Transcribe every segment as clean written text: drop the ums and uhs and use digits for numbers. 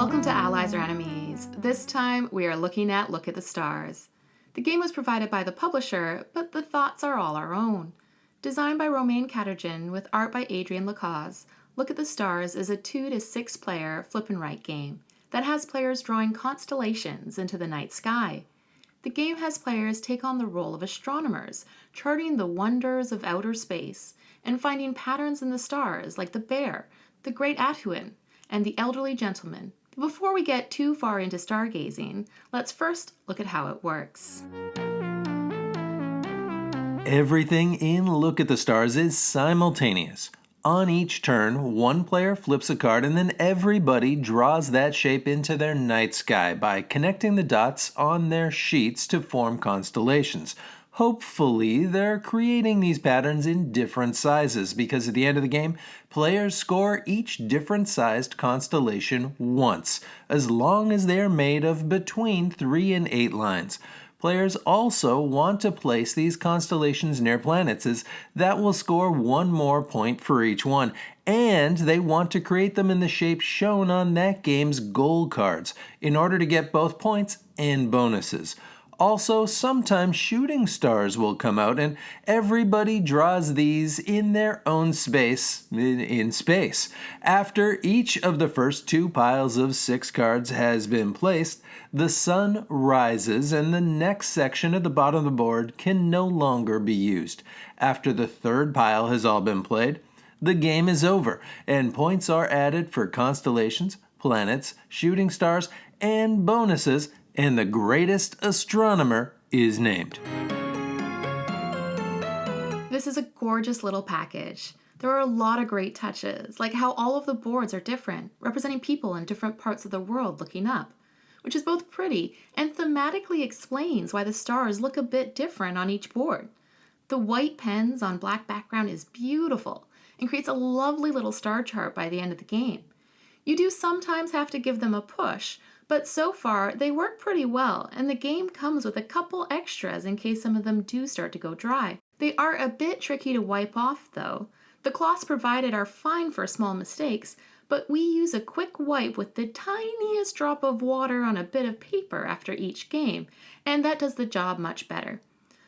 Welcome to Allies or Enemies. This time we are looking at Look at the Stars. The game was provided by the publisher, but the thoughts are all our own. Designed by Romain Caterdjian with art by Adrien Le Coz, Look at the Stars is a 2 to 6 player flip and write game that has players drawing constellations into the night sky. The game has players take on the role of astronomers, charting the wonders of outer space and finding patterns in the stars like the bear, the great Adrien, and the elderly gentleman. But before we get too far into stargazing, let's first look at how it works. Everything in Look at the Stars is simultaneous. On each turn, one player flips a card and then everybody draws that shape into their night sky by connecting the dots on their sheets to form constellations. Hopefully, they're creating these patterns in different sizes because at the end of the game, players score each different sized constellation once, as long as they are made of between 3 and 8 lines. Players also want to place these constellations near planets, as that will score one more point for each one, and they want to create them in the shape shown on that game's goal cards in order to get both points and bonuses. Also, sometimes shooting stars will come out and everybody draws these in their own space, in space. After each of the first 2 piles of 6 cards has been placed, the sun rises and the next section at the bottom of the board can no longer be used. After the 3rd pile has all been played, the game is over and points are added for constellations, planets, shooting stars, and bonuses, and the greatest astronomer is named. This is a gorgeous little package. There are a lot of great touches, like how all of the boards are different, representing people in different parts of the world looking up, which is both pretty and thematically explains why the stars look a bit different on each board. The white pens on black background is beautiful and creates a lovely little star chart by the end of the game. You do sometimes have to give them a push, but so far they work pretty well, and the game comes with a couple extras in case some of them do start to go dry. They are a bit tricky to wipe off though. The cloths provided are fine for small mistakes, but we use a quick wipe with the tiniest drop of water on a bit of paper after each game, and that does the job much better.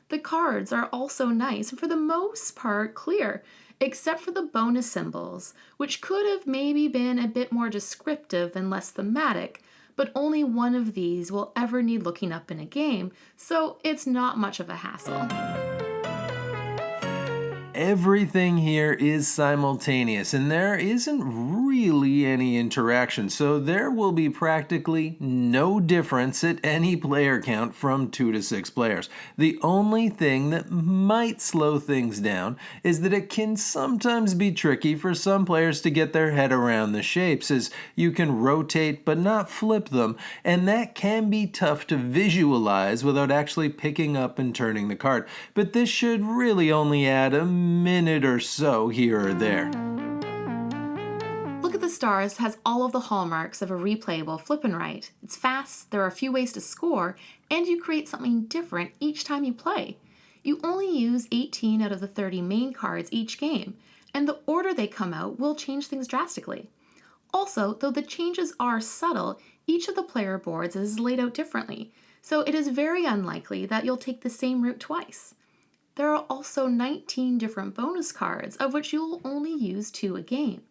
The cards are also nice and for the most part clear, except for the bonus symbols, which could have maybe been a bit more descriptive and less thematic, but only one of these will ever need looking up in a game, so it's not much of a hassle. Everything here is simultaneous and there isn't really any interaction, so there will be practically no difference at any player count from 2 to 6 players. The only thing that might slow things down is that it can sometimes be tricky for some players to get their head around the shapes, as you can rotate but not flip them, and that can be tough to visualize without actually picking up and turning the card. But this should really only add a minute or so here or there. Look at the Stars has all of the hallmarks of a replayable flip and write. It's fast, there are a few ways to score, and you create something different each time you play. You only use 18 out of the 30 main cards each game, and the order they come out will change things drastically. Also, though the changes are subtle, each of the player boards is laid out differently, so it is very unlikely that you'll take the same route twice. There are also 19 different bonus cards, of which you'll only use 2 a game.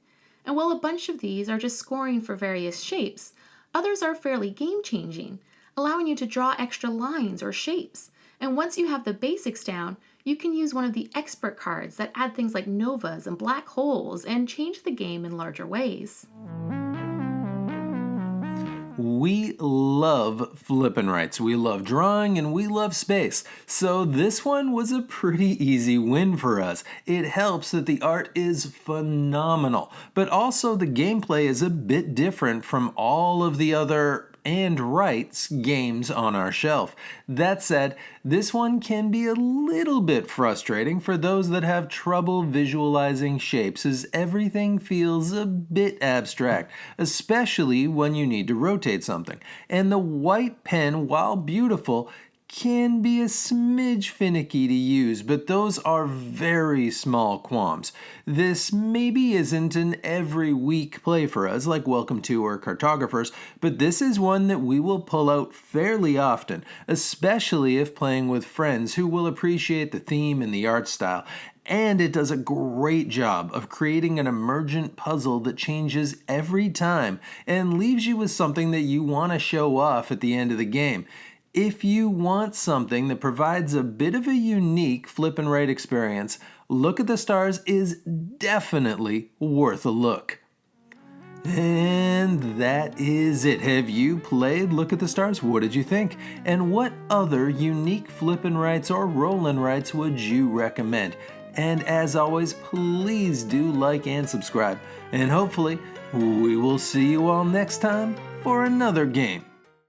And while a bunch of these are just scoring for various shapes, others are fairly game-changing, allowing you to draw extra lines or shapes. And once you have the basics down, you can use one of the expert cards that add things like novas and black holes and change the game in larger ways. We love flip and writes, we love drawing, and we love space. So this one was a pretty easy win for us. It helps that the art is phenomenal, but also the gameplay is a bit different from all of the other and rights games on our shelf. That said, this one can be a little bit frustrating for those that have trouble visualizing shapes, as everything feels a bit abstract, especially when you need to rotate something. And the white pen, while beautiful, can be a smidge finicky to use, but those are very small qualms. This maybe isn't an every week play for us like Welcome to or Cartographers, but this is one that we will pull out fairly often, especially if playing with friends who will appreciate the theme and the art style. And it does a great job of creating an emergent puzzle that changes every time and leaves you with something that you want to show off at the end of the game. If you want something that provides a bit of a unique flip and write experience, Look at the Stars is definitely worth a look. And that is it. Have you played Look at the Stars? What did you think? And what other unique flip and writes or roll and writes would you recommend? And as always, please do like and subscribe. And hopefully, we will see you all next time for another game.